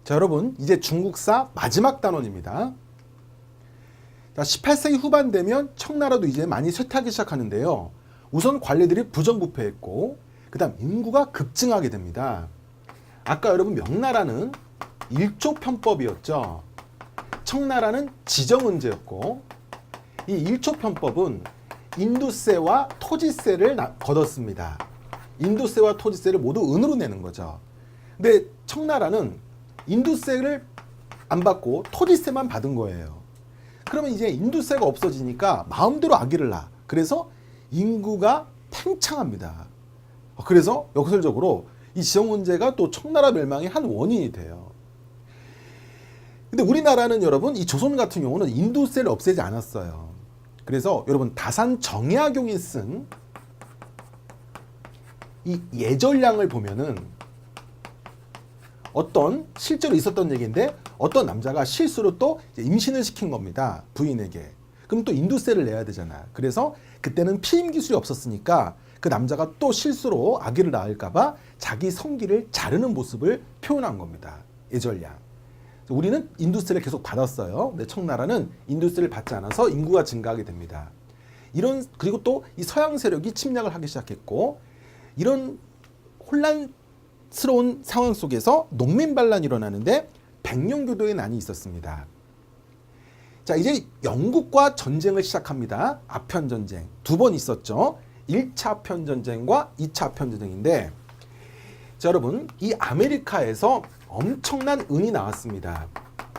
자, 여러분, 이제 중국사 마지막 단원입니다. 자, 18세기 후반 되면 청나라도 이제 많이 쇠퇴하기 시작하는데요. 우선 관리들이 부정부패했고, 그 다음 인구가 급증하게 됩니다. 아까 여러분 명나라는 일조편법이었죠. 청나라는 지정은제였고, 이 일조편법은 인두세와 토지세를 걷었습니다. 인두세와 토지세를 모두 은으로 내는 거죠. 근데 청나라는 인두세를 안 받고 토지세만 받은 거예요. 그러면 이제 인두세가 없어지니까 마음대로 아기를 낳아. 그래서 인구가 팽창합니다. 그래서 역설적으로 이 지정은제가 또 청나라 멸망의 한 원인이 돼요. 근데 우리나라는 여러분 이 조선 같은 경우는 인두세를 없애지 않았어요. 그래서 여러분 다산 정약용이 쓴 이 예절량을 보면은 어떤 실제로 있었던 얘기인데 어떤 남자가 실수로 또 임신을 시킨 겁니다. 부인에게. 그럼 또 인두세를 내야 되잖아. 그래서 그때는 피임 기술이 없었으니까 그 남자가 또 실수로 아기를 낳을까 봐 자기 성기를 자르는 모습을 표현한 겁니다. 예절량. 우리는 인두세를 계속 받았어요. 근데 청나라는 인두세를 받지 않아서 인구가 증가하게 됩니다. 그리고 또 이 서양 세력이 침략을 하기 시작했고, 이런 혼란스러운 상황 속에서 농민 반란이 일어나는데 백령교도의 난이 있었습니다. 자, 이제 영국과 전쟁을 시작합니다. 아편전쟁. 2번 있었죠. 1차 아편전쟁과 2차 아편전쟁인데, 자, 여러분, 이 아메리카에서 엄청난 은이 나왔습니다.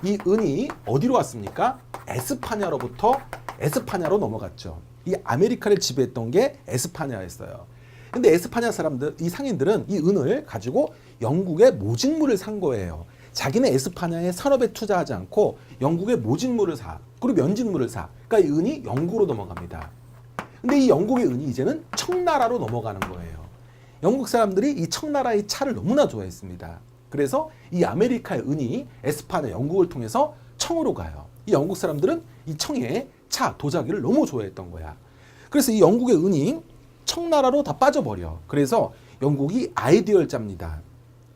이 은이 어디로 왔습니까? 에스파냐로부터 에스파냐로 넘어갔죠. 이 아메리카를 지배했던 게 에스파냐였어요. 근데 에스파냐 사람들, 이 상인들은 이 은을 가지고 영국의 모직물을 산 거예요. 자기네 에스파냐의 산업에 투자하지 않고 영국의 모직물을 사. 그리고 면직물을 사. 그러니까 이 은이 영국으로 넘어갑니다. 근데 이 영국의 은이 이제는 청나라로 넘어가는 거예요. 영국 사람들이 이 청나라의 차를 너무나 좋아했습니다. 그래서 이 아메리카의 은이 에스파냐 영국을 통해서 청으로 가요. 이 영국 사람들은 이 청의 차, 도자기를 너무 좋아했던 거야. 그래서 이 영국의 은이 청나라로 다 빠져버려. 그래서 영국이 아이디어를 짭니다.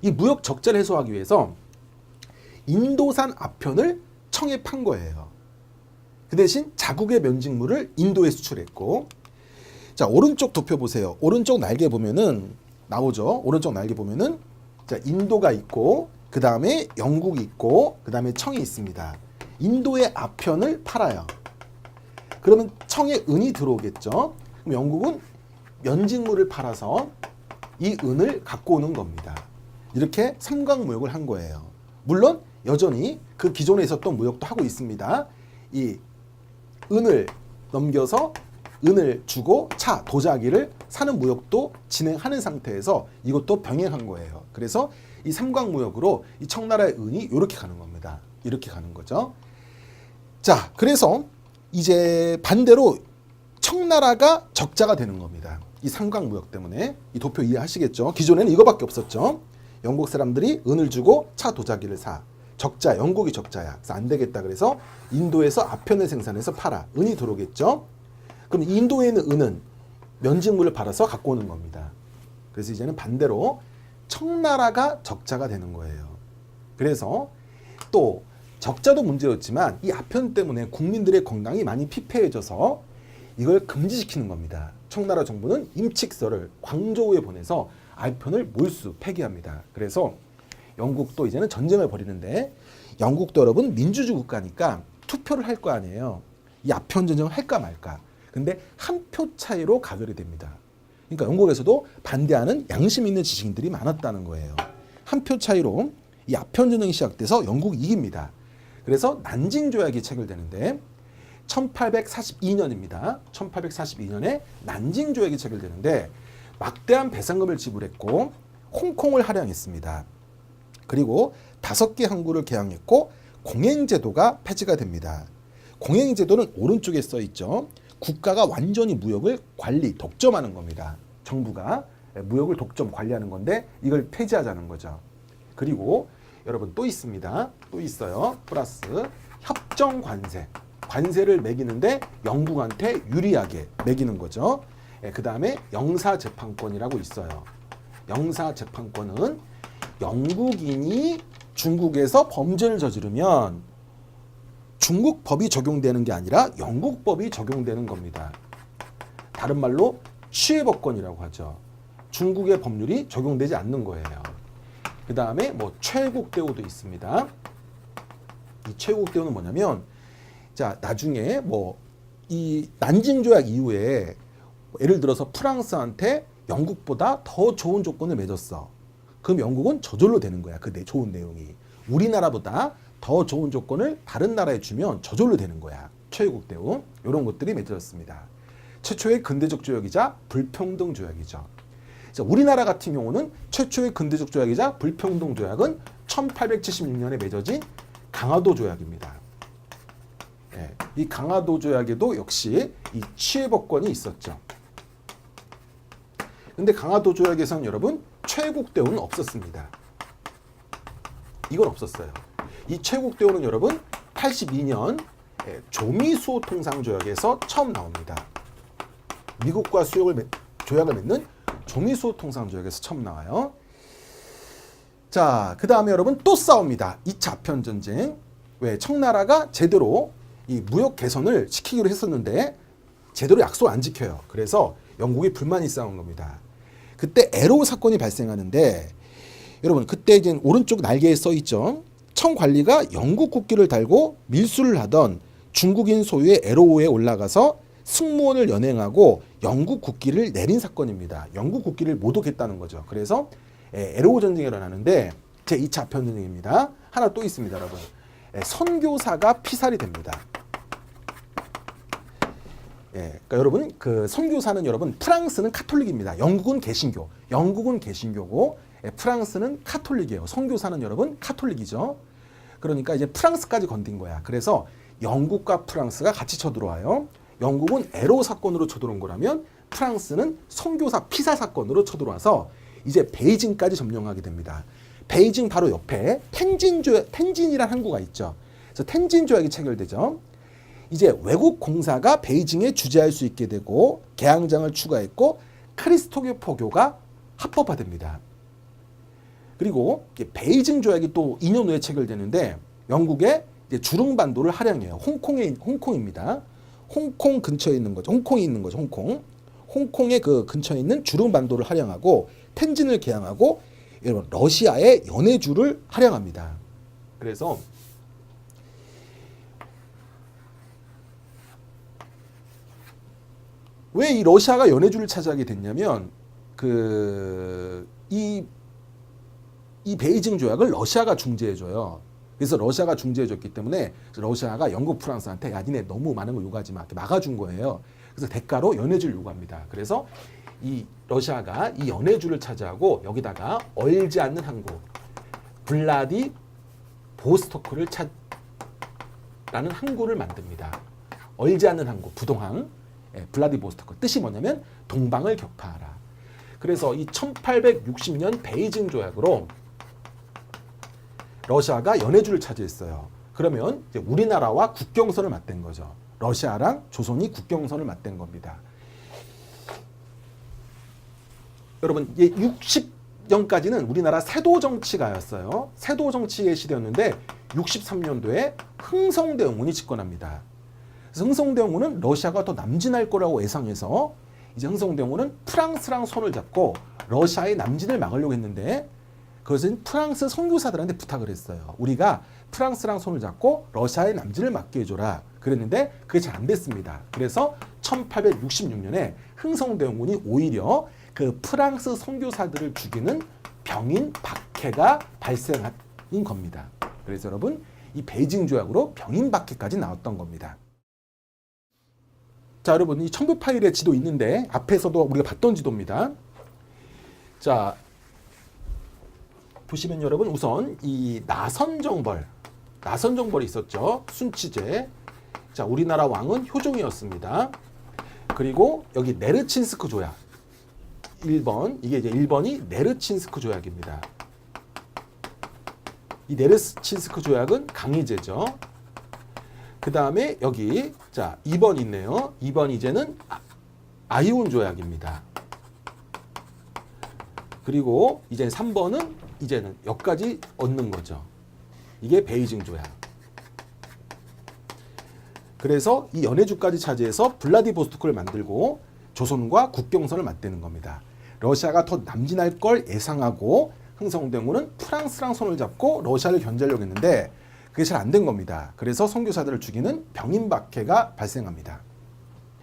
이 무역 적자를 해소하기 위해서 인도산 아편을 청에 판 거예요. 그 대신 자국의 면직물을 인도에 수출했고, 자, 오른쪽 도표 보세요. 오른쪽 날개 보면은 나오죠. 오른쪽 날개 보면은 자, 인도가 있고, 그 다음에 영국이 있고, 그 다음에 청이 있습니다. 인도의 아편을 팔아요. 그러면 청에 은이 들어오겠죠. 그럼 영국은 면직물을 팔아서 이 은을 갖고 오는 겁니다. 이렇게 삼각무역을 한 거예요. 물론 여전히 그 기존에 있었던 무역도 하고 있습니다. 이 은을 넘겨서 은을 주고 차, 도자기를 사는 무역도 진행하는 상태에서 이것도 병행한 거예요. 그래서 이 삼각무역으로 이 청나라의 은이 이렇게 가는 겁니다. 이렇게 가는 거죠. 자, 그래서 이제 반대로 청나라가 적자가 되는 겁니다. 이 삼각무역 때문에. 이 도표 이해하시겠죠? 기존에는 이거밖에 없었죠. 영국 사람들이 은을 주고 차, 도자기를 사. 적자, 영국이 적자야. 그래서 안 되겠다. 그래서 인도에서 아편을 생산해서 팔아. 은이 들어오겠죠? 그럼 인도에 있는 은은 면직물을 팔아서 갖고 오는 겁니다. 그래서 이제는 반대로 청나라가 적자가 되는 거예요. 그래서 또 적자도 문제였지만 이 아편 때문에 국민들의 건강이 많이 피폐해져서 이걸 금지시키는 겁니다. 청나라 정부는 임칙서를 광저우에 보내서 아편을 몰수, 폐기합니다. 그래서 영국도 이제는 전쟁을 벌이는데, 영국도 여러분 민주주의 국가니까 투표를 할 거 아니에요. 이 아편 전쟁을 할까 말까. 근데 한 표 차이로 가결이 됩니다. 그러니까 영국에서도 반대하는 양심 있는 지식인들이 많았다는 거예요. 한 표 차이로 이 아편 전쟁이 시작돼서 영국이 이깁니다. 그래서 난징 조약이 체결되는데 1842년입니다. 1842년에 난징 조약이 체결되는데 막대한 배상금을 지불했고 홍콩을 할양했습니다. 그리고 5개 항구를 개항했고 공행제도가 폐지가 됩니다. 공행제도는 오른쪽에 써 있죠. 국가가 완전히 무역을 관리, 독점하는 겁니다. 정부가 무역을 독점, 관리하는 건데 이걸 폐지하자는 거죠. 그리고 여러분 또 있습니다. 또 있어요. 플러스 협정관세. 관세를 매기는데 영국한테 유리하게 매기는 거죠. 그 다음에 영사재판권이라고 있어요. 영사재판권은 영국인이 중국에서 범죄를 저지르면 중국 법이 적용되는 게 아니라 영국 법이 적용되는 겁니다. 다른 말로 취해법권이라고 하죠. 중국의 법률이 적용되지 않는 거예요. 그 다음에 뭐 최국대우도 있습니다. 이 최국대우는 뭐냐면, 자, 나중에 뭐 이 난징조약 이후에 예를 들어서 프랑스한테 영국보다 더 좋은 조건을 맺었어. 그럼 영국은 저절로 되는 거야. 그 좋은 내용이. 우리나라보다 더 좋은 조건을 다른 나라에 주면 저절로 되는 거야. 최국대우. 이런 것들이 맺어졌습니다. 최초의 근대적 조약이자 불평등 조약이죠. 자, 우리나라 같은 경우는 최초의 근대적 조약이자 불평등 조약은 1876년에 맺어진 강화도 조약입니다. 예, 이 강화도 조약에도 역시 이 취해법권이 있었죠. 근데 강화도 조약에서는 여러분 최국대우는 없었습니다. 이건 없었어요. 이 최국대우는 여러분 82년 조미수호 통상조약에서 처음 나옵니다. 미국과 조약을 맺는 조미수호 통상조약에서 처음 나와요. 자, 그 다음에 여러분 또 싸웁니다. 2차 아편전쟁. 왜? 청나라가 제대로 이 무역 개선을 시키기로 했었는데 제대로 약속 안 지켜요. 그래서 영국이 불만이 쌓은 겁니다. 그때 에로우 사건이 발생하는데 여러분 그때 이제 오른쪽 날개에 써 있죠. 청 관리가 영국 국기를 달고 밀수를 하던 중국인 소유의 에로우에 올라가서 승무원을 연행하고 영국 국기를 내린 사건입니다. 영국 국기를 모독했다는 거죠. 그래서 에로우 전쟁이 일어나는데 제2차 아편전쟁입니다. 하나 또 있습니다, 여러분. 선교사가 피살이 됩니다. 그러니까 여러분 그 선교사는 여러분 프랑스는 카톨릭입니다. 영국은 개신교고 프랑스는 카톨릭이에요. 선교사는 여러분 카톨릭이죠. 그러니까 이제 프랑스까지 건든 거야. 그래서 영국과 프랑스가 같이 쳐들어와요. 영국은 에로 사건으로 쳐들어온 거라면 프랑스는 선교사 피살 사건으로 쳐들어와서 이제 베이징까지 점령하게 됩니다. 베이징 바로 옆에 텐진이라는 항구가 있죠. 그래서 텐진 조약이 체결되죠. 이제 외국 공사가 베이징에 주재할 수 있게 되고 개항장을 추가했고 크리스토교 포교가 합법화됩니다. 그리고 베이징 조약이 또 2년 후에 체결되는데 영국의 이제 주릉반도를 할양해요. 홍콩입니다. 홍콩 근처에 있는 거죠. 홍콩이 있는 거죠. 홍콩의 그 근처에 있는 주릉반도를 할양하고 텐진을 개항하고 여러분 러시아의 연해주를 할양합니다. 그래서 왜 이 러시아가 연해주를 차지하게 됐냐면 이 베이징 조약을 러시아가 중재해줘요. 그래서 러시아가 중재해줬기 때문에 러시아가 영국, 프랑스한테 야 니네 너무 많은 걸 요구하지 마 이렇게 막아준 거예요. 그래서 대가로 연해주를 요구합니다. 그래서 이 러시아가 이 연해주를 차지하고 여기다가 얼지 않는 항구 블라디 보스토크를 라는 항구를 만듭니다. 얼지 않는 항구 부동항 블라디보스토크 뜻이 뭐냐면 동방을 격파하라. 그래서 이 1860년 베이징 조약으로 러시아가 연해주를 차지했어요. 그러면 이제 우리나라와 국경선을 맞댄 거죠. 러시아랑 조선이 국경선을 맞댄 겁니다. 여러분 60년까지는 우리나라 세도 정치가였어요. 세도 정치의 시대였는데 63년도에 흥성대원군이 집권합니다. 그래서 흥성대원군은 러시아가 더 남진할 거라고 예상해서 이제 흥성대원군은 프랑스랑 손을 잡고 러시아의 남진을 막으려고 했는데 그것은 프랑스 선교사들한테 부탁을 했어요. 우리가 프랑스랑 손을 잡고 러시아의 남진을 막게 해줘라. 그랬는데 그게 잘 안 됐습니다. 그래서 1866년에 흥성대원군이 오히려 그 프랑스 선교사들을 죽이는 병인 박해가 발생한 겁니다. 그래서 여러분 이 베이징 조약으로 병인 박해까지 나왔던 겁니다. 자, 여러분 이 첨부 파일에 지도 있는데 앞에서도 우리가 봤던 지도입니다. 자, 보시면 여러분 우선 이 나선정벌이 있었죠. 순치제. 자, 우리나라 왕은 효종이었습니다. 그리고 여기 네르친스크 조약. 1번 이게 이제 1번이 네르친스크 조약입니다. 이 네르친스크 조약은 강희제죠. 그 다음에 여기 자 2번 있네요. 2번 이제는 아이온 조약입니다. 그리고 이제 3번은 이제는 여기까지 얻는 거죠. 이게 베이징 조약. 그래서 이 연해주까지 차지해서 블라디보스토크를 만들고 조선과 국경선을 맞대는 겁니다. 러시아가 더 남진할 걸 예상하고 흥성대군은 프랑스랑 손을 잡고 러시아를 견제하려고 했는데 그게 잘 안 된 겁니다. 그래서 선교사들을 죽이는 병인박해가 발생합니다.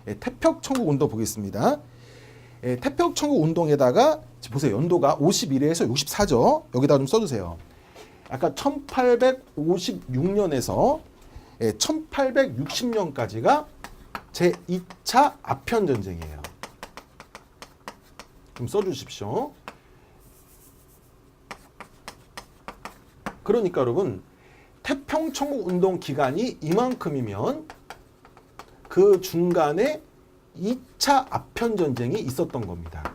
태평천국 운동 보겠습니다. 태평천국 운동에다가 보세요. 연도가 51회에서 64죠. 여기다가 좀 써주세요. 아까 1856년에서 1860년까지가 제2차 아편전쟁이에요. 좀 써주십시오. 그러니까 여러분 태평천국 운동 기간이 이만큼이면 그 중간에 2차 아편전쟁이 있었던 겁니다.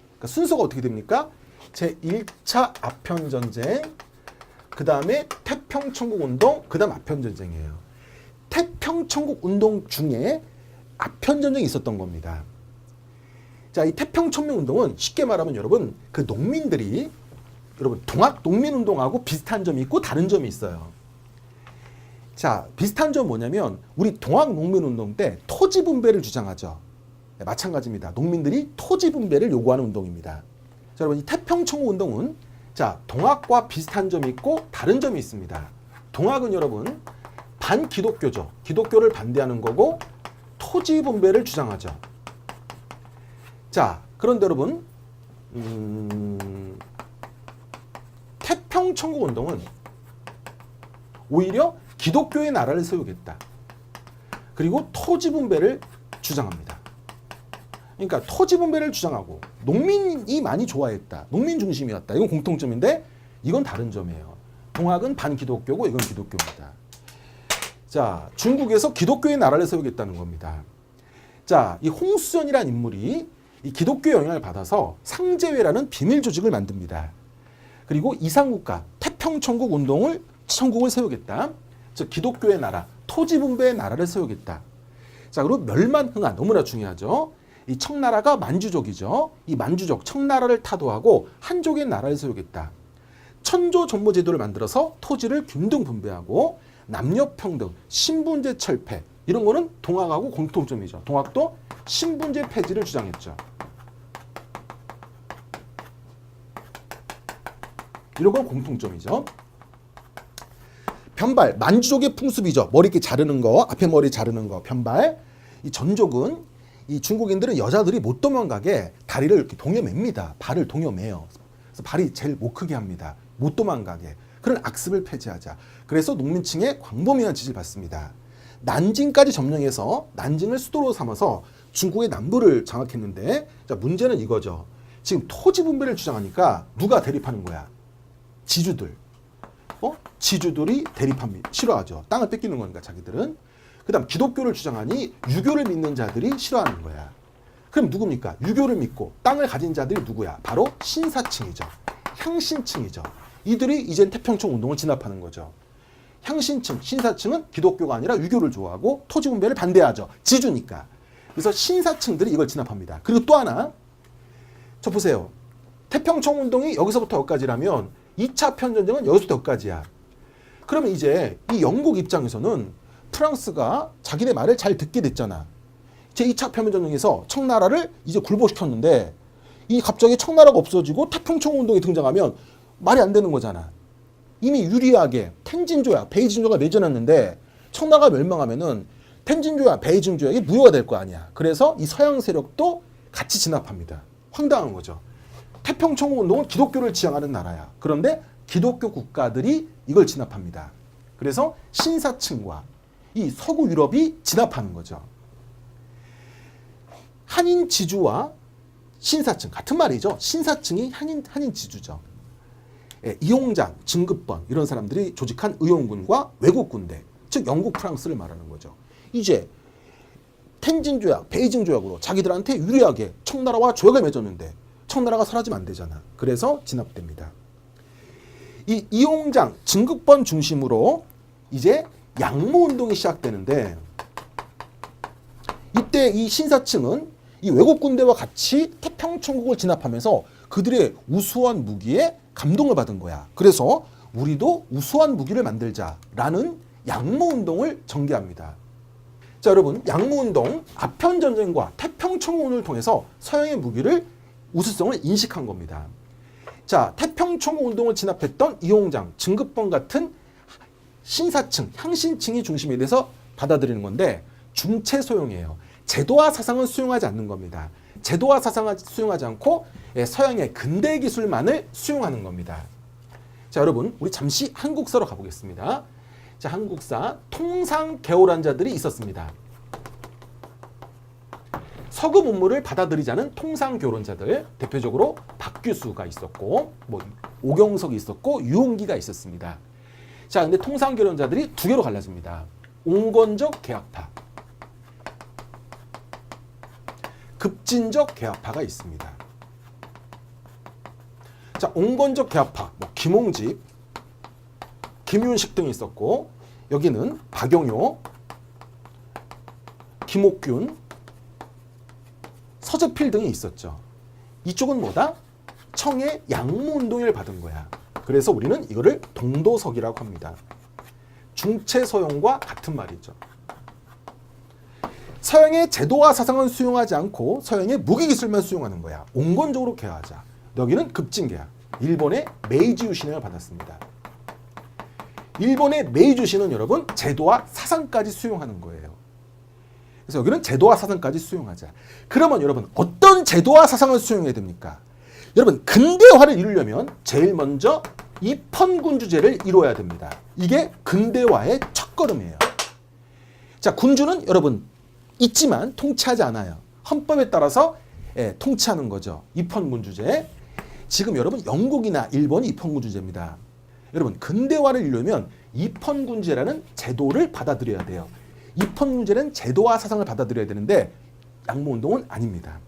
그러니까 순서가 어떻게 됩니까? 제1차 아편전쟁, 그 다음에 태평천국 운동, 그 다음 아편전쟁이에요. 태평천국 운동 중에 아편전쟁이 있었던 겁니다. 자, 이 태평천국 운동은 쉽게 말하면 여러분 그 농민들이 여러분 동학 농민운동하고 비슷한 점이 있고 다른 점이 있어요. 자, 비슷한 점은 뭐냐면 우리 동학 농민운동 때 토지 분배를 주장하죠. 네, 마찬가지입니다. 농민들이 토지 분배를 요구하는 운동입니다. 자, 여러분 이 태평천국 운동은 자, 동학과 비슷한 점이 있고 다른 점이 있습니다. 동학은 여러분 반기독교죠. 기독교를 반대하는 거고 토지 분배를 주장하죠. 자, 그런데 여러분 태평천국 운동은 오히려 기독교의 나라를 세우겠다. 그리고 토지 분배를 주장합니다. 그러니까 토지 분배를 주장하고 농민이 많이 좋아했다. 농민 중심이었다. 이건 공통점인데 이건 다른 점이에요. 동학은 반기독교고 이건 기독교입니다. 자, 중국에서 기독교의 나라를 세우겠다는 겁니다. 자, 이 홍수전이라는 인물이 이 기독교의 영향을 받아서 상제회라는 비밀 조직을 만듭니다. 그리고 이상국가 태평천국 운동을 천국을 세우겠다. 즉 기독교의 나라, 토지 분배의 나라를 세우겠다. 자, 그리고 멸만흥한 너무나 중요하죠. 이 청나라가 만주족이죠. 이 만주족 청나라를 타도하고 한족의 나라를 세우겠다. 천조 전모 제도를 만들어서 토지를 균등 분배하고 남녀 평등, 신분제 철폐 이런 거는 동학하고 공통점이죠. 동학도 신분제 폐지를 주장했죠. 이런 건 공통점이죠. 변발, 만주족의 풍습이죠. 머리 이렇게 자르는 거, 앞에 머리 자르는 거, 변발. 이 전족은 이 중국인들은 여자들이 못 도망가게 다리를 이렇게 동여맵니다. 발을 동여매요. 그래서 발이 제일 못 크게 합니다. 못 도망가게. 그런 악습을 폐지하자. 그래서 농민층의 광범위한 지지를 받습니다. 난징까지 점령해서 난징을 수도로 삼아서 중국의 남부를 장악했는데 자, 문제는 이거죠. 지금 토지 분배를 주장하니까 누가 대립하는 거야? 지주들. 지주들이 대립합니다. 싫어하죠. 땅을 뺏기는 거니까 자기들은. 그 다음 기독교를 주장하니 유교를 믿는 자들이 싫어하는 거야. 그럼 누굽니까? 유교를 믿고 땅을 가진 자들이 누구야? 바로 신사층이죠. 향신층이죠. 이들이 이젠 태평천 운동을 진압하는 거죠. 향신층, 신사층은 기독교가 아니라 유교를 좋아하고 토지 분배를 반대하죠. 지주니까. 그래서 신사층들이 이걸 진압합니다. 그리고 또 하나, 저 보세요. 태평천 운동이 여기서부터 여기까지라면 2차 편전쟁은 여기서부터 여기까지야. 그러면 이제 이 영국 입장에서는 프랑스가 자기네 말을 잘 듣게 됐잖아. 제2차 편전쟁에서 청나라를 이제 굴복시켰는데 이 갑자기 청나라가 없어지고 태평천 운동이 등장하면 말이 안 되는 거잖아. 이미 유리하게 텐진조약, 베이징조약을 맺어놨는데 청나라가 멸망하면은 텐진조약, 베이징조약이 무효가 될 거 아니야. 그래서 이 서양 세력도 같이 진압합니다. 황당한 거죠. 태평천 운동은 기독교를 지향하는 나라야. 그런데 기독교 국가들이 이걸 진압합니다. 그래서 신사층과 이 서구 유럽이 진압하는 거죠. 한인 지주와 신사층 같은 말이죠. 신사층이 한인 지주죠. 이용장, 진급번 이런 사람들이 조직한 의용군과 외국 군대, 즉 영국, 프랑스를 말하는 거죠. 이제 텐진 조약, 베이징 조약으로 자기들한테 유리하게 청나라와 조약을 맺었는데 청나라가 사라지면 안 되잖아. 그래서 진압됩니다. 이 이용장, 진급번 중심으로 이제 양모 운동이 시작되는데 이때 이 신사층은 이 외국 군대와 같이 태평천국을 진압하면서 그들의 우수한 무기에 감동을 받은 거야. 그래서 우리도 우수한 무기를 만들자라는 양모운동을 전개합니다. 자, 여러분, 양모운동, 아편전쟁과 태평천공운을 통해서 서양의 무기를 우수성을 인식한 겁니다. 자, 태평천공운동을 진압했던 이홍장, 증급본 같은 신사층, 향신층이 중심이 돼서 받아들이는 건데 중체소용이에요. 제도화 사상은 수용하지 않는 겁니다. 제도화 사상을 수용하지 않고 서양의 근대 기술만을 수용하는 겁니다. 자, 여러분, 우리 잠시 한국사로 가보겠습니다. 자, 한국사 통상개오란 자들이 있었습니다. 서구 문물을 받아들이지 않은 통상교론자들, 대표적으로 박규수가 있었고, 오경석이 있었고, 유홍기가 있었습니다. 자, 근데 통상교론자들이 두 개로 갈라집니다. 온건적 개혁파, 급진적 개혁파가 있습니다. 자, 온건적 개혁파, 김홍집, 김윤식 등이 있었고, 여기는 박영효, 김옥균, 서재필 등이 있었죠. 이쪽은 뭐다? 청의 양모운동을 받은 거야. 그래서 우리는 이거를 동도석이라고 합니다. 중체서용과 같은 말이죠. 서양의 제도화 사상은 수용하지 않고 서양의 무기기술만 수용하는 거야. 온건적으로 개화하자. 여기는 급진개화. 일본의 메이지 유신을 받았습니다. 일본의 메이지 유신은 여러분 제도화 사상까지 수용하는 거예요. 그래서 여기는 제도화 사상까지 수용하자. 그러면 여러분 어떤 제도화 사상을 수용해야 됩니까? 여러분 근대화를 이루려면 제일 먼저 입헌군주제를 이루어야 됩니다. 이게 근대화의 첫걸음이에요. 자, 군주는 여러분 있지만 통치하지 않아요. 헌법에 따라서 통치하는 거죠. 입헌군주제. 지금 여러분 영국이나 일본이 입헌군주제입니다. 여러분 근대화를 이루려면 입헌군주제라는 제도를 받아들여야 돼요. 입헌군주제는 제도화 사상을 받아들여야 되는데 양모운동은 아닙니다.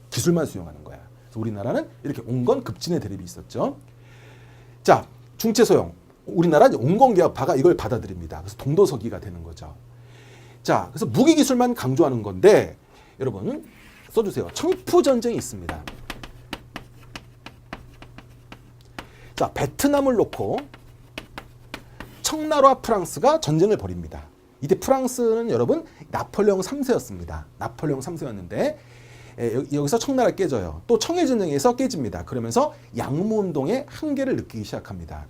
기술만 수용하는 거야. 그래서 우리나라는 이렇게 온건급진의 대립이 있었죠. 자, 중체소용. 우리나라는 온건개혁파가 이걸 받아들입니다. 그래서 동도서기가 되는 거죠. 자, 그래서 무기기술만 강조하는 건데 여러분 써주세요. 청푸전쟁이 있습니다. 자, 베트남을 놓고 청나라와 프랑스가 전쟁을 벌입니다. 이때 프랑스는 여러분 나폴레옹 3세였습니다. 나폴레옹 3세였는데 여기서 청나라 깨져요. 또 청해전쟁에서 깨집니다. 그러면서 양모운동의 한계를 느끼기 시작합니다.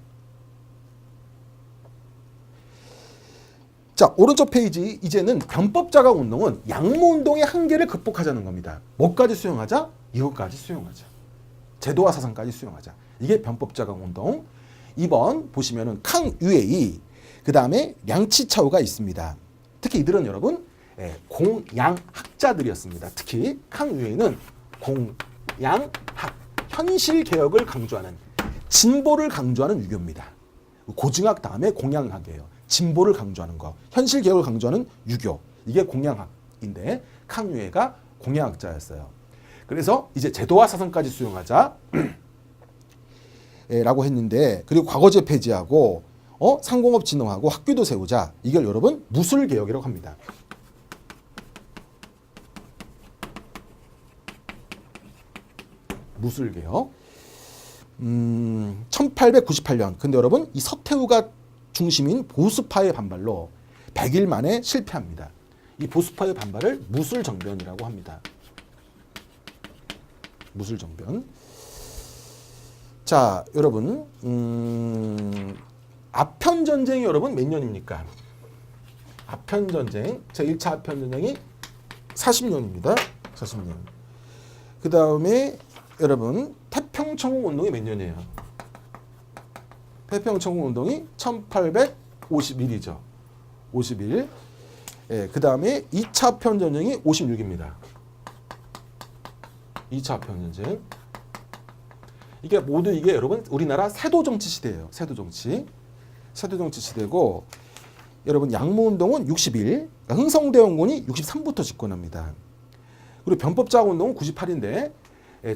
자, 오른쪽 페이지 이제는 변법자강 운동은 양모운동의 한계를 극복하자는 겁니다. 뭐까지 수용하자? 이것까지 수용하자. 제도화 사상까지 수용하자. 이게 변법자강 운동. 2번 보시면은 캉유에이, 그 다음에 량치차오가 있습니다. 특히 이들은 여러분 공양학자들이었습니다. 특히 캉유에이는 공양학, 현실 개혁을 강조하는, 진보를 강조하는 유교입니다. 고증학 다음에 공양학이에요. 진보를 강조하는 거, 현실 개혁을 강조하는 유교, 이게 공양학인데 캉유에이가 공양학자였어요. 그래서 이제 제도화 사상까지 수용하자 라고 했는데, 그리고 과거제 폐지하고 상공업 진흥하고 학교도 세우자. 이걸 여러분 무술개혁이라고 합니다. 무술개혁. 1898년. 근데 여러분 이 서태후가 중심인 보수파의 반발로 100일 만에 실패합니다. 이 보수파의 반발을 무술정변이라고 합니다. 무술정변. 자, 여러분 아편전쟁이 여러분 몇 년입니까? 아편전쟁, 제1차 아편전쟁이 40년입니다. 40년. 그 다음에 여러분 태평천공운동이 몇 년이에요? 태평천공운동이 1851이죠. 51. 그 다음에 2차 아편전쟁이 56입니다. 2차 아편전쟁. 이게 모두 이게 여러분 우리나라 세도정치 시대예요. 세도정치. 세도정치 시대고, 여러분 양모운동은 61, 그러니까 흥성대원군이 63부터 집권합니다. 그리고 변법자운동은 98인데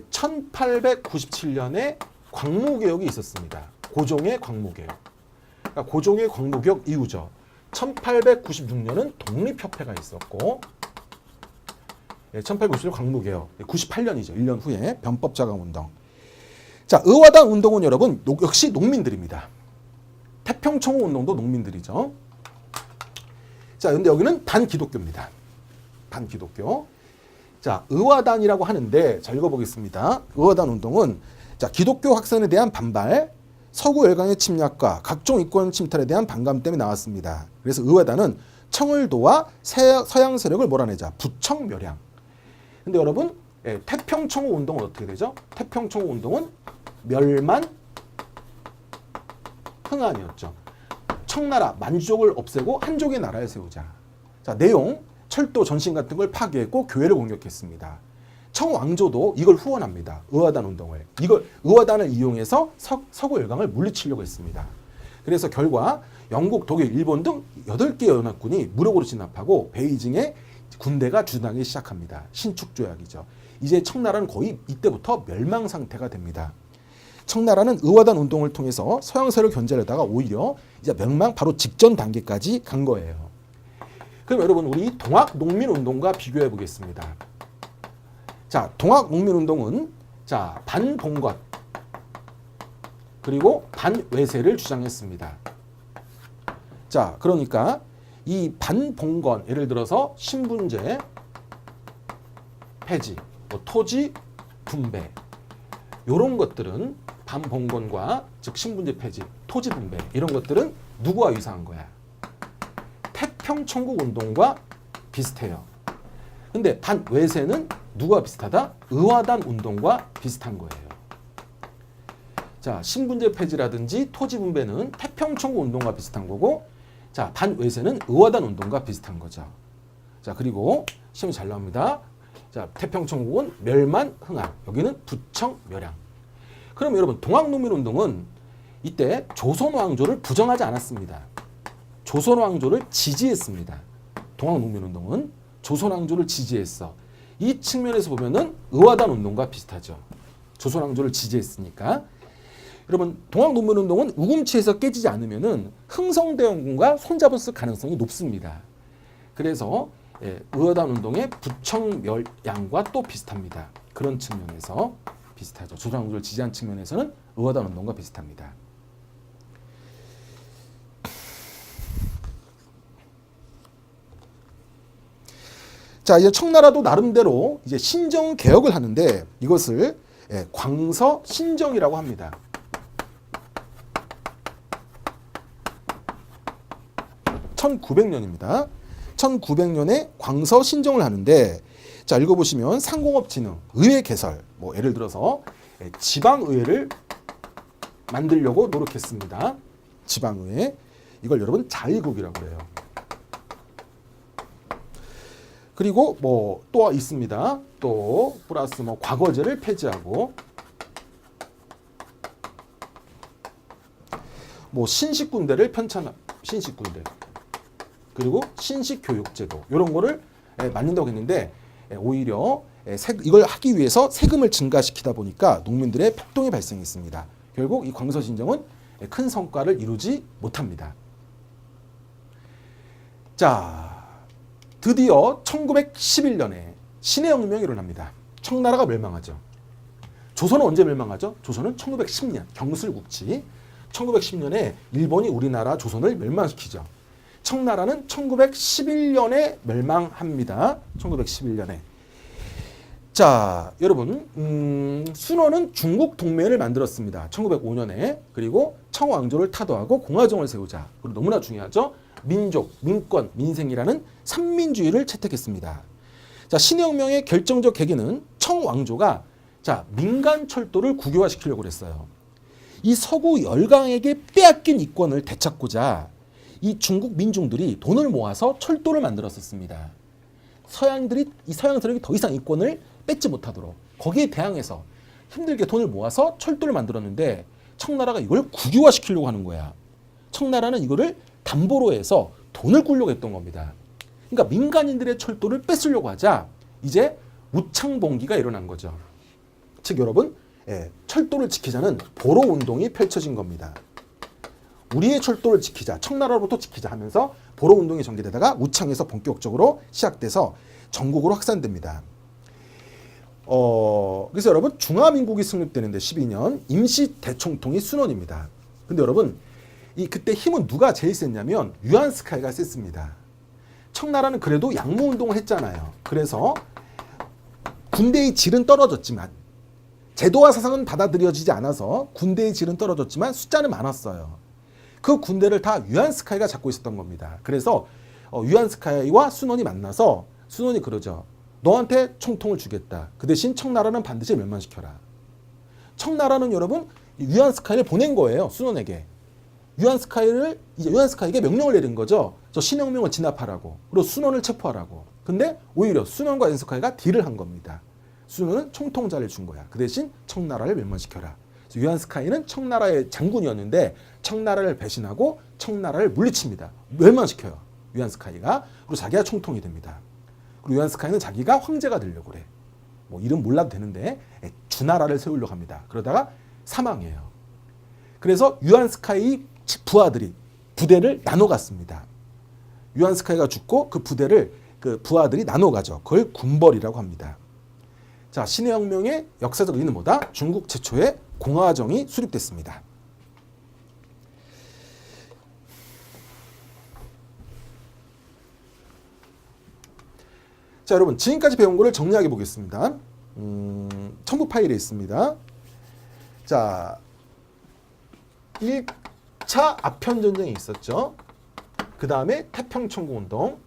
1897년에 광무개혁이 있었습니다. 고종의 광무개혁. 그러니까 고종의 광무개혁 이후죠. 1896년은 독립협회가 있었고, 1896년 광무개혁, 98년이죠. 1년 후에 변법자강운동. 자, 의화당 운동은 여러분 역시 농민들입니다. 태평청후 운동도 농민들이죠. 자, 근데 여기는 반기독교입니다. 반기독교. 자, 의화단이라고 하는데, 자, 읽어보겠습니다. 의화단 운동은, 자, 기독교 확산에 대한 반발, 서구 열강의 침략과 각종 이권 침탈에 대한 반감 때문에 나왔습니다. 그래서 의화단은 청을도와 서양 세력을 몰아내자 부청멸양. 근데 여러분, 태평청후 운동은 어떻게 되죠? 태평청후 운동은 멸만 흥한이었죠. 청나라 만주족을 없애고 한족의 나라를 세우자. 자, 내용 철도 전신 같은 걸 파괴했고 교회를 공격했습니다. 청왕조도 이걸 후원합니다. 의화단 운동을. 이걸 의화단을 이용해서 서구 열강을 물리치려고 했습니다. 그래서 결과 영국, 독일, 일본 등 8개 연합군이 무력으로 진압하고 베이징에 군대가 주둔하기 시작합니다. 신축조약이죠. 이제 청나라는 거의 이때부터 멸망 상태가 됩니다. 청나라는 의화단 운동을 통해서 서양세를 견제하다가 오히려 이제 멸망 바로 직전 단계까지 간 거예요. 그럼 여러분 우리 동학농민운동과 비교해 보겠습니다. 자, 동학농민운동은 자 반봉건 그리고 반외세를 주장했습니다. 자, 그러니까 이 반봉건 예를 들어서 신분제 폐지, 뭐 토지 분배 이런 것들은 반봉건과 즉 신분제 폐지, 토지 분배 이런 것들은 누구와 유사한 거야? 태평천국 운동과 비슷해요. 근데 반외세는 누가 비슷하다? 의화단 운동과 비슷한 거예요. 자, 신분제 폐지라든지 토지 분배는 태평천국 운동과 비슷한 거고, 자, 반외세는 의화단 운동과 비슷한 거죠. 자, 그리고 시험이 잘 나옵니다. 자, 태평천국은 멸만 흥한, 여기는 부청 멸양. 그럼 여러분 동학농민운동은 이때 조선왕조를 부정하지 않았습니다. 조선왕조를 지지했습니다. 동학농민운동은 조선왕조를 지지했어. 이 측면에서 보면은 의화단 운동과 비슷하죠. 조선왕조를 지지했으니까. 여러분 동학농민운동은 우금치에서 깨지지 않으면은 흥성대원군과 손잡았을 가능성이 높습니다. 그래서 의화단 운동의 부청멸양과 또 비슷합니다. 그런 측면에서 비슷하죠. 조선왕조를 지지한 측면에서는 의화단 운동과 비슷합니다. 자, 이제 청나라도 나름대로 이제 신정 개혁을 하는데 이것을 광서 신정이라고 합니다. 1900년입니다. 1900년에 광서 신정을 하는데 자, 읽어보시면 상공업진흥, 의회 개설, 뭐 예를 들어서 지방의회를 만들려고 노력했습니다. 지방의회. 이걸 여러분 자의국이라고 해요. 그리고 뭐 또 있습니다. 또 플러스 뭐 과거제를 폐지하고 뭐 신식군대를 신식군대 그리고 신식교육제도 이런 거를 만든다고 했는데 오히려 이걸 하기 위해서 세금을 증가시키다 보니까 농민들의 폭동이 발생했습니다. 결국 이 광서신정은 큰 성과를 이루지 못합니다. 자, 드디어 1911년에 신해혁명이 일어납니다. 청나라가 멸망하죠. 조선은 언제 멸망하죠? 조선은 1910년 경술국치 1910년에 일본이 우리나라 조선을 멸망시키죠. 청나라는 1911년에 멸망합니다. 1911년에. 자, 여러분 순원은 중국 동맹을 만들었습니다. 1905년에. 그리고 청왕조를 타도하고 공화정을 세우자. 그리고 너무나 중요하죠. 민족, 민권, 민생이라는 삼민주의를 채택했습니다. 자, 신혁명의 결정적 계기는 청왕조가 자, 민간 철도를 국유화시키려고 했어요. 이 서구 열강에게 빼앗긴 이권을 되찾고자 이 중국 민중들이 돈을 모아서 철도를 만들었었습니다. 이 서양 세력이 더 이상 이권을 뺏지 못하도록 거기에 대항해서 힘들게 돈을 모아서 철도를 만들었는데 청나라가 이걸 국유화시키려고 하는 거야. 청나라는 이거를 담보로 해서 돈을 굴려고 했던 겁니다. 그러니까 민간인들의 철도를 뺏으려고 하자 이제 우창봉기가 일어난 거죠. 즉 여러분 철도를 지키자는 보로운동이 펼쳐진 겁니다. 우리의 철도를 지키자, 청나라로부터 지키자 하면서 보로운동이 전개되다가 우창에서 본격적으로 시작돼서 전국으로 확산됩니다. 그래서 여러분 중화민국이 성립되는데 12년 임시 대총통이 순원입니다. 근데 여러분 그때 힘은 누가 제일 셌냐면 유한스카이가 셌습니다. 청나라는 그래도 양무운동을 했잖아요. 그래서 군대의 질은 떨어졌지만 제도와 사상은 받아들여지지 않아서 군대의 질은 떨어졌지만 숫자는 많았어요. 그 군대를 다 유한스카이가 잡고 있었던 겁니다. 그래서 유한스카이와 순원이 만나서 순원이 그러죠. 너한테 총통을 주겠다. 그 대신 청나라는 반드시 멸망시켜라. 청나라는 여러분 유한스카이를 보낸 거예요. 순원에게. 유한스카이에게 명령을 내린 거죠. 저 신혁명을 진압하라고. 그리고 순원을 체포하라고. 근데 오히려 순원과 유한스카이가 딜을 한 겁니다. 순원은 총통자를 준 거야. 그 대신 청나라를 멸망시켜라. 유한스카이는 청나라의 장군이었는데 청나라를 배신하고 청나라를 물리칩니다. 멸망시켜요. 유한스카이가. 그리고 자기가 총통이 됩니다. 그리고 유한스카이는 자기가 황제가 되려고 그래. 뭐 이름 몰라도 되는데 주나라를 세우려고 합니다. 그러다가 사망해요. 그래서 유한스카이 부하들이 부대를 나눠 갔습니다. 유한스카이가 죽고 그 부대를 그 부하들이 나눠 가죠. 그걸 군벌이라고 합니다. 자, 신의 혁명의 역사적 의미는 뭐다? 중국 최초의 공화정이 수립됐습니다. 자, 여러분 지금까지 배운 거를 정리해 보겠습니다. 첨부 파일에 있습니다. 자, 1차 아편전쟁이 있었죠. 그 다음에 태평천국운동,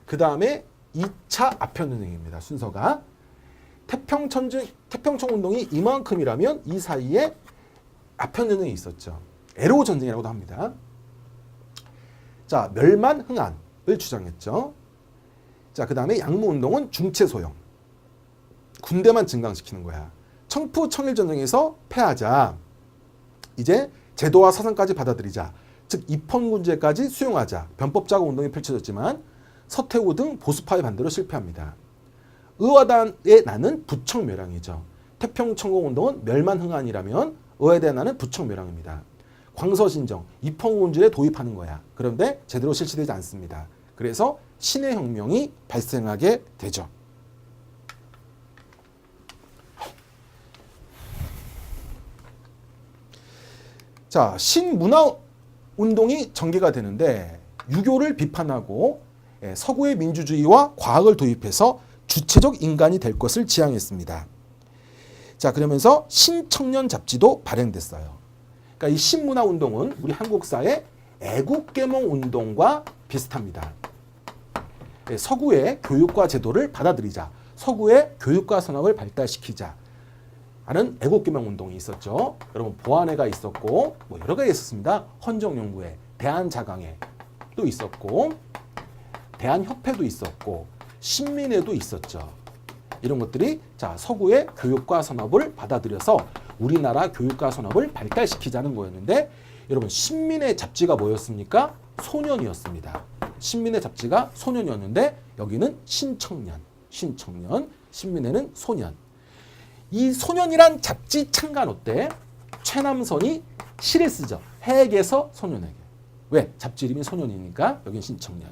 그 다음에 2차 아편전쟁입니다. 순서가 태평천국운동이 이만큼이라면 이 사이에 아편전쟁이 있었죠. 애로전쟁이라고도 합니다. 자, 멸만흥안을 주장했죠. 자, 그 다음에 양무운동은 중체소형. 군대만 증강시키는 거야. 청푸청일전쟁에서 패하자. 이제 제도와 사상까지 받아들이자. 즉 입헌군제까지 수용하자. 변법자고 운동이 펼쳐졌지만 서태후 등 보수파의 반대로 실패합니다. 의화단의 난은 부청멸항이죠. 태평천국운동은 멸만흥안이라면 의화에 대한 난은 부청멸항입니다. 광서신정, 입헌군제에 도입하는 거야. 그런데 제대로 실시되지 않습니다. 그래서 신의 혁명이 발생하게 되죠. 자, 신문화운동이 전개가 되는데 유교를 비판하고 서구의 민주주의와 과학을 도입해서 주체적 인간이 될 것을 지향했습니다. 자, 그러면서 신청년 잡지도 발행됐어요. 그러니까 이 신문화운동은 우리 한국사의 애국계몽운동과 비슷합니다. 서구의 교육과 제도를 받아들이자. 서구의 교육과 산업을 발달시키자. 하는 애국계몽운동이 있었죠. 여러분 보안회가 있었고 뭐 여러 가지 있었습니다. 헌정연구회, 대한자강회도 있었고 대한협회도 있었고 신민회도 있었죠. 이런 것들이 자 서구의 교육과 산업을 받아들여서 우리나라 교육과 산업을 발달시키자는 거였는데 여러분 신민회 잡지가 뭐였습니까? 소년이었습니다. 신민회 잡지가 소년이었는데 여기는 신청년, 신민회는 소년. 이 소년이란 잡지 창간호 때 최남선이 시를 쓰죠. 해에게서 소년에게. 왜? 잡지 이름이 소년이니까 여긴 신청년.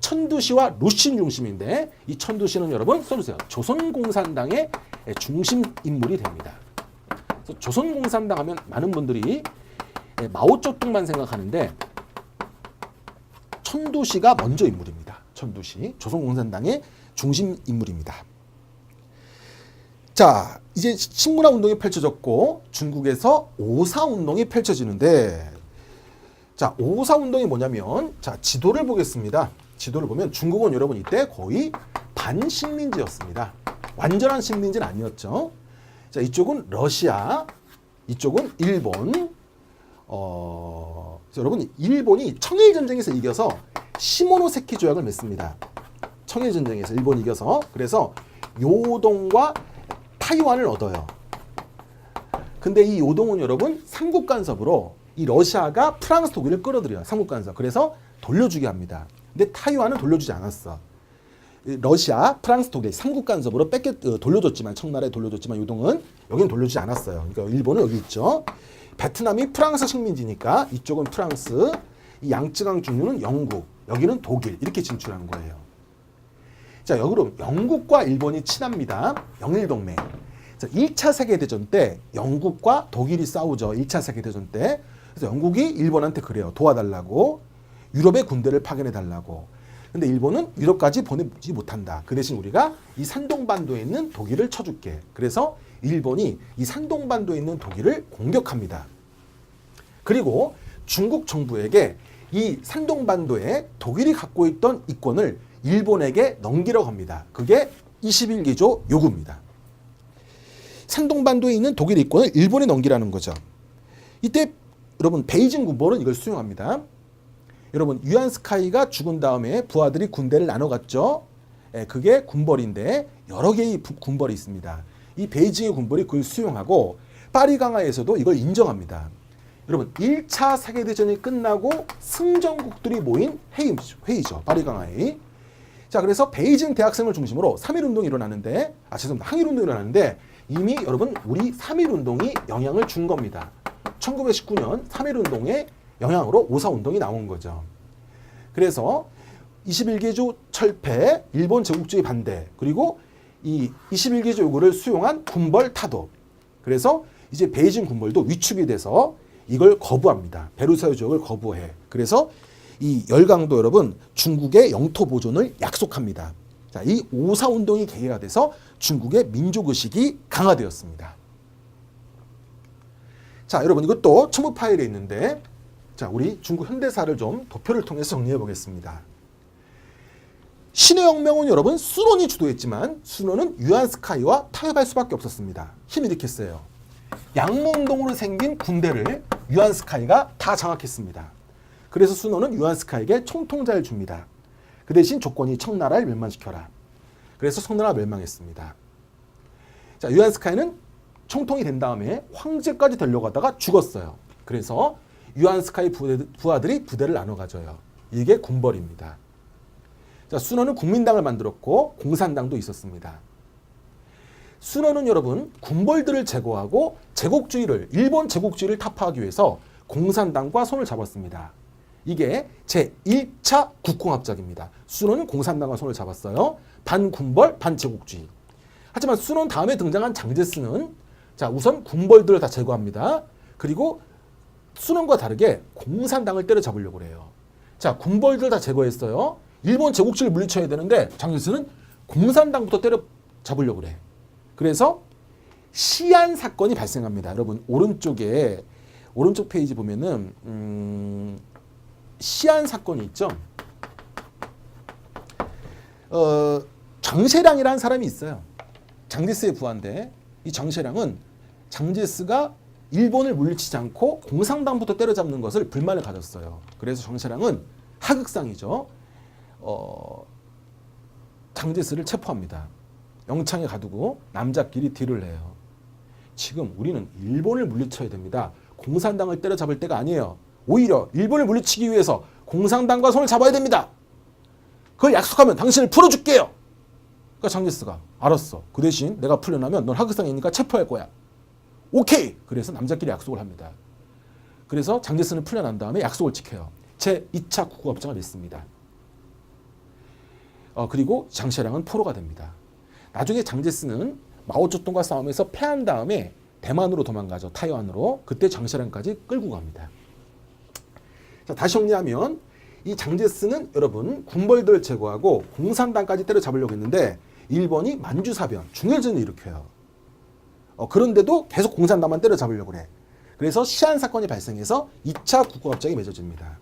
천두시와 루신 중심인데 이 천두시는 여러분 써주세요. 조선공산당의 중심 인물이 됩니다. 그래서 조선공산당 하면 많은 분들이 마오쩌둥만 생각하는데 천두시가 먼저 인물입니다. 천두시. 조선공산당의 중심 인물입니다. 자, 이제 신문화운동이 펼쳐졌고 중국에서 오사운동이 펼쳐지는데 자, 오사운동이 뭐냐면 자, 지도를 보겠습니다. 지도를 보면 중국은 여러분 이때 거의 반식민지였습니다. 완전한 식민지는 아니었죠. 자, 이쪽은 러시아, 이쪽은 일본. 여러분 일본이 청일전쟁에서 이겨서 시모노세키 조약을 맺습니다. 청일전쟁에서 일본이 이겨서 그래서 요동과 타이완을 얻어요. 근데 이 요동은 여러분 삼국 간섭으로 이 러시아가 프랑스 독일을 끌어들여요. 삼국 간섭. 그래서 돌려주게 합니다. 근데 타이완은 돌려주지 않았어. 러시아, 프랑스, 독일 삼국 간섭으로 돌려줬지만 청나라에 돌려줬지만 요동은 여기는 돌려주지 않았어요. 그러니까 일본은 여기 있죠. 베트남이 프랑스 식민지니까 이쪽은 프랑스, 이 양쯔강 중류는 영국, 여기는 독일 이렇게 진출한 거예요. 자, 여러분 영국과 일본이 친합니다. 영일동맹. 자, 1차 세계대전 때 영국과 독일이 싸우죠. 1차 세계대전 때. 그래서 영국이 일본한테 그래요. 도와달라고. 유럽에 군대를 파견해달라고. 근데 일본은 유럽까지 보내지 못한다. 그 대신 우리가 이 산동반도에 있는 독일을 쳐줄게. 그래서 일본이 이 산동반도에 있는 독일을 공격합니다. 그리고 중국 정부에게 이 산동반도에 독일이 갖고 있던 이권을 일본에게 넘기려고 합니다. 그게 21기조 요구입니다. 산동반도에 있는 독일 이권을 일본에 넘기라는 거죠. 이때 여러분 베이징 군벌은 이걸 수용합니다. 여러분 유안스카이가 죽은 다음에 부하들이 군대를 나눠갔죠. 그게 군벌인데 여러 개의 군벌이 있습니다. 이 베이징의 군벌이 그걸 수용하고 파리 강화에서도 이걸 인정합니다. 여러분 1차 세계대전이 끝나고 승전국들이 모인 회의죠. 파리 강화회의. 자, 그래서 베이징 대학생을 중심으로 3.1운동이 일어나는데 죄송합니다. 항일운동이 일어나는데 이미 여러분 우리 3.1운동이 영향을 준 겁니다. 1919년 3.1운동의 영향으로 5.4운동이 나온 거죠. 그래서 21개조 철폐, 일본 제국주의 반대, 그리고 이 21개조 요구를 수용한 군벌 타도. 그래서 이제 베이징 군벌도 위축이 돼서 이걸 거부합니다. 베르사유 조약을 거부해. 그래서 이 열강도 여러분 중국의 영토 보존을 약속합니다. 자, 이 5.4운동이 계기가 돼서 중국의 민족의식이 강화되었습니다. 자, 여러분 이것도 첨부 파일에 있는데 자, 우리 중국 현대사를 좀 도표를 통해서 정리해 보겠습니다. 신의 혁명은 여러분 순원이 주도했지만 순원은 유안스카이와 타협할 수밖에 없었습니다. 힘 일으켰어요. 양문동으로 생긴 군대를 유안스카이가 다 장악했습니다. 그래서 순원은 유안스카이에게 총통자를 줍니다. 그 대신 조건이 청나라를 멸망시켜라. 그래서 청나라가 멸망했습니다. 자, 유안스카이는 총통이 된 다음에 황제까지 되려고 하다가 죽었어요. 그래서 유안스카이 부하들이 부대를 나눠 가져요. 이게 군벌입니다. 자, 순원은 국민당을 만들었고 공산당도 있었습니다. 순원은 여러분 군벌들을 제거하고 일본 제국주의를 타파하기 위해서 공산당과 손을 잡았습니다. 이게 제1차 국공합작입니다. 순원은 공산당과 손을 잡았어요. 반군벌, 반제국주의. 하지만 순원 다음에 등장한 장제스는 자, 우선 군벌들을 다 제거합니다. 그리고 순원과 다르게 공산당을 때려잡으려고 해요. 자, 군벌들 다 제거했어요. 일본 제국주의를 물리쳐야 되는데 장제스는 공산당부터 때려잡으려고 그래. 그래서 시안 사건이 발생합니다. 여러분 오른쪽 페이지 보면은 시안 사건이 있죠. 장세량이라는 사람이 있어요. 장제스의 부하인데 이 장세량은 장제스가 일본을 물리치지 않고 공산당부터 때려잡는 것을 불만을 가졌어요. 그래서 장세량은 하극상이죠. 장제스를 체포합니다. 영창에 가두고 남자끼리 딜을 해요. 지금 우리는 일본을 물리쳐야 됩니다. 공산당을 때려잡을 때가 아니에요. 오히려 일본을 물리치기 위해서 공산당과 손을 잡아야 됩니다. 그걸 약속하면 당신을 풀어줄게요. 그러니까 장제스가 알았어. 그 대신 내가 풀려나면 넌 하극상이니까 체포할 거야. 오케이. 그래서 남자끼리 약속을 합니다. 그래서 장제스는 풀려난 다음에 약속을 지켜요. 제2차 국고협정을 맺습니다. 그리고 장세량은 포로가 됩니다. 나중에 장제스는 마오쩌둥과 싸움에서 패한 다음에 대만으로 도망가죠. 타이완으로. 그때 장세량까지 끌고 갑니다. 자, 다시 정리하면 이 장제스는 여러분 군벌들을 제거하고 공산당까지 때려잡으려고 했는데 일본이 만주사변, 중혈전을 일으켜요. 그런데도 계속 공산당만 때려잡으려고 그래. 그래서 시안 사건이 발생해서 2차 국고협정이 맺어집니다.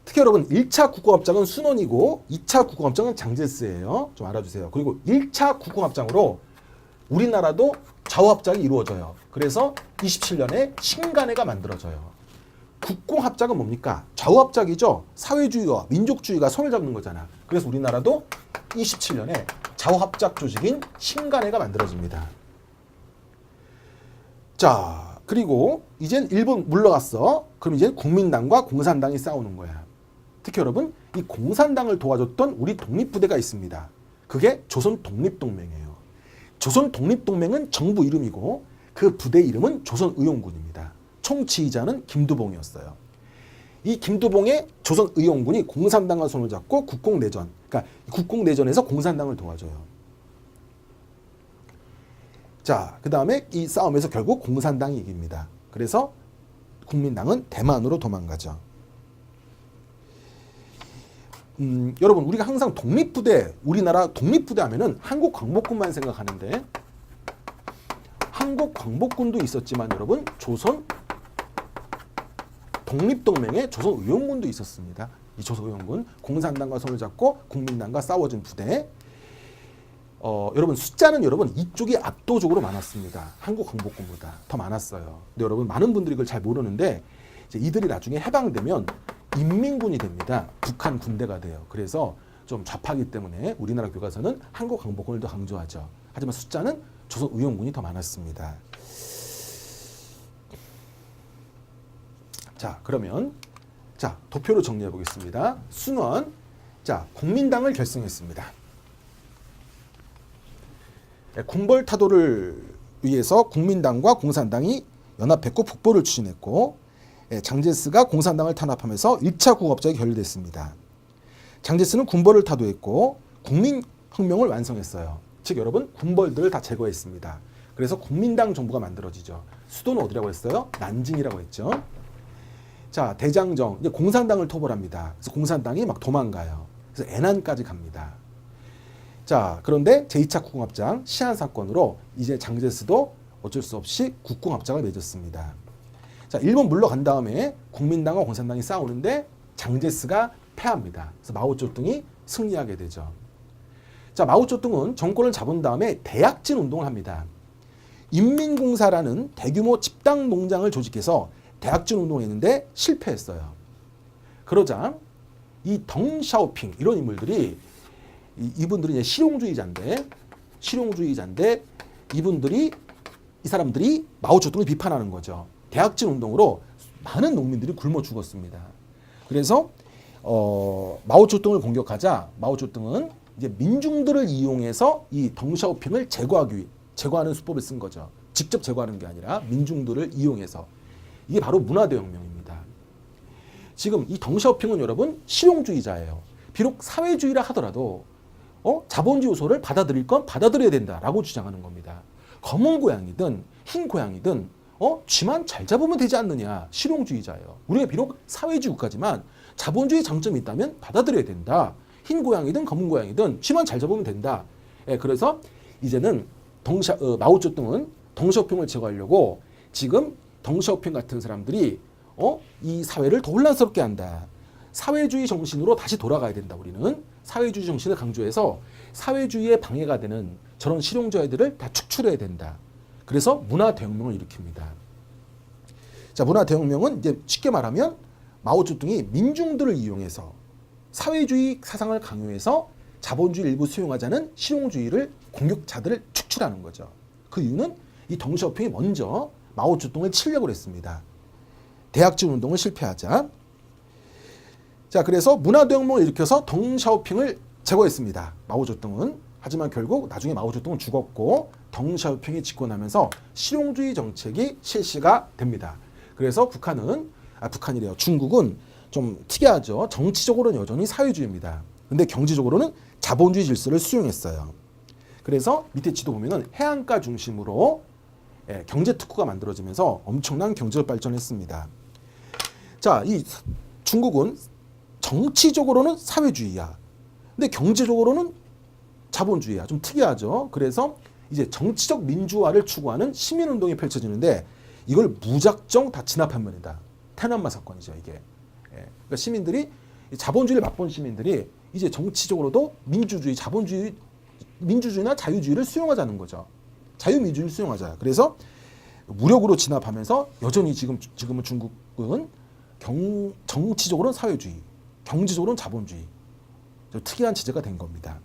특히 여러분 1차 국공합작은 순원이고 2차 국공합작은 장제스예요. 좀 알아주세요. 그리고 1차 국공합작으로 우리나라도 좌우합작이 이루어져요. 그래서 27년에 신간회가 만들어져요. 국공합작은 뭡니까? 좌우합작이죠. 사회주의와 민족주의가 손을 잡는 거잖아. 그래서 우리나라도 27년에 좌우합작 조직인 신간회가 만들어집니다. 자, 그리고 이젠 일본 물러갔어. 그럼 이제 국민당과 공산당이 싸우는 거야. 특히 여러분 이 공산당을 도와줬던 우리 독립부대가 있습니다. 그게 조선독립동맹이에요. 조선독립동맹은 정부 이름이고 그 부대 이름은 조선의용군입니다. 총지휘자는 김두봉이었어요. 이 김두봉의 조선의용군이 공산당과 손을 잡고 국공내전, 그러니까 국공내전에서 공산당을 도와줘요. 자, 그 다음에 이 싸움에서 결국 공산당이 이깁니다. 그래서 국민당은 대만으로 도망가죠. 여러분, 우리가 항상 독립부대, 우리나라 독립부대 하면은 한국광복군만 생각하는데, 한국광복군도 있었지만 여러분, 조선 독립동맹에 조선의용군도 있었습니다. 이 조선의용군, 공산당과 손을 잡고 국민당과 싸워준 부대. 여러분, 숫자는 여러분 이쪽이 압도적으로 많았습니다. 한국광복군보다 더 많았어요. 근데 여러분, 많은 분들이 이걸 잘 모르는데, 이제 이들이 나중에 해방되면 인민군이 됩니다. 북한 군대가 돼요. 그래서 좀 좌파기 때문에 우리나라 교과서는 한국광복군을 더 강조하죠. 하지만 숫자는 조선의용군이 더 많았습니다. 자, 그러면 자, 도표로 정리해 보겠습니다. 순원. 자, 국민당을 결성했습니다. 군벌 타도를 위해서 국민당과 공산당이 연합했고 북벌을 추진했고, 장제스가 공산당을 탄압하면서 1차 국업작이 결렬됐습니다. 장제스는 군벌을 타도했고 국민혁명을 완성했어요. 즉 여러분, 군벌들을 다 제거했습니다. 그래서 국민당 정부가 만들어지죠. 수도는 어디라고 했어요? 난징이라고 했죠. 자, 대장정, 이제 공산당을 토벌합니다. 그래서 공산당이 막 도망가요. 그래서 애난까지 갑니다. 자, 그런데 제2차 국공합작 시안 사건으로 이제 장제스도 어쩔 수 없이 국공합작을 맺었습니다. 자, 일본 물러간 다음에 국민당과 공산당이 싸우는데 장제스가 패합니다. 그래서 마오쩌둥이 승리하게 되죠. 자, 마오쩌둥은 정권을 잡은 다음에 대약진 운동을 합니다. 인민공사라는 대규모 집단 농장을 조직해서 대약진 운동을 했는데 실패했어요. 그러자 이 덩샤오핑 이런 인물들이, 이분들이 이제 실용주의자인데 이 사람들이 마오쩌둥을 비판하는 거죠. 대약진 운동으로 많은 농민들이 굶어 죽었습니다. 그래서 마오쩌둥을 공격하자 마오쩌둥은 이제 민중들을 이용해서 이 덩샤오핑을 제거하는 수법을 쓴 거죠. 직접 제거하는 게 아니라 민중들을 이용해서. 이게 바로 문화대혁명입니다. 지금 이 덩샤오핑은 여러분 실용주의자예요. 비록 사회주의라 하더라도 자본주의 요소를 받아들일 건 받아들여야 된다라고 주장하는 겁니다. 검은 고양이든 흰 고양이든 쥐만 잘 잡으면 되지 않느냐, 실용주의자예요. 우리가 비록 사회주의 국가지만 자본주의 장점이 있다면 받아들여야 된다. 흰 고양이든 검은 고양이든 쥐만 잘 잡으면 된다. 그래서 이제는 마오쩌둥은 덩샤오핑을 제거하려고 지금 덩샤오핑 같은 사람들이 이 사회를 더 혼란스럽게 한다. 사회주의 정신으로 다시 돌아가야 된다. 우리는 사회주의 정신을 강조해서 사회주의에 방해가 되는 저런 실용주의들을 다 축출해야 된다. 그래서 문화대혁명을 일으킵니다. 자, 문화대혁명은 이제 쉽게 말하면 마오쩌둥이 민중들을 이용해서 사회주의 사상을 강요해서 자본주의 일부 수용하자는 실용주의를 공격자들을 축출하는 거죠. 그 이유는 이 덩샤오핑이 먼저 마오쩌둥을 치려고 했습니다. 대약진 운동을 실패하자. 자, 그래서 문화대혁명을 일으켜서 덩샤오핑을 제거했습니다. 마오쩌둥은. 하지만 결국 나중에 마오쩌둥은 죽었고 덩샤오핑이 집권하면서 실용주의 정책이 실시가 됩니다. 그래서 중국은 좀 특이하죠. 정치적으로는 여전히 사회주의입니다. 근데 경제적으로는 자본주의 질서를 수용했어요. 그래서 밑에 지도 보면은 해안가 중심으로 경제 특구가 만들어지면서 엄청난 경제적 발전했습니다. 자, 이 중국은 정치적으로는 사회주의야. 근데 경제적으로는 자본주의야. 좀 특이하죠. 그래서 이제 정치적 민주화를 추구하는 시민운동이 펼쳐지는데 이걸 무작정 다 진압한 면이다. 태난마 사건이죠, 이게. 그러니까 시민들이, 자본주의를 맛본 시민들이 이제 정치적으로도 민주주의, 자본주의, 민주주의나 자유주의를 수용하자는 거죠. 자유민주주의를 수용하자. 그래서 무력으로 진압하면서 여전히 지금은 중국은 정치적으로는 사회주의, 경제적으로는 자본주의. 좀 특이한 체제가 된 겁니다.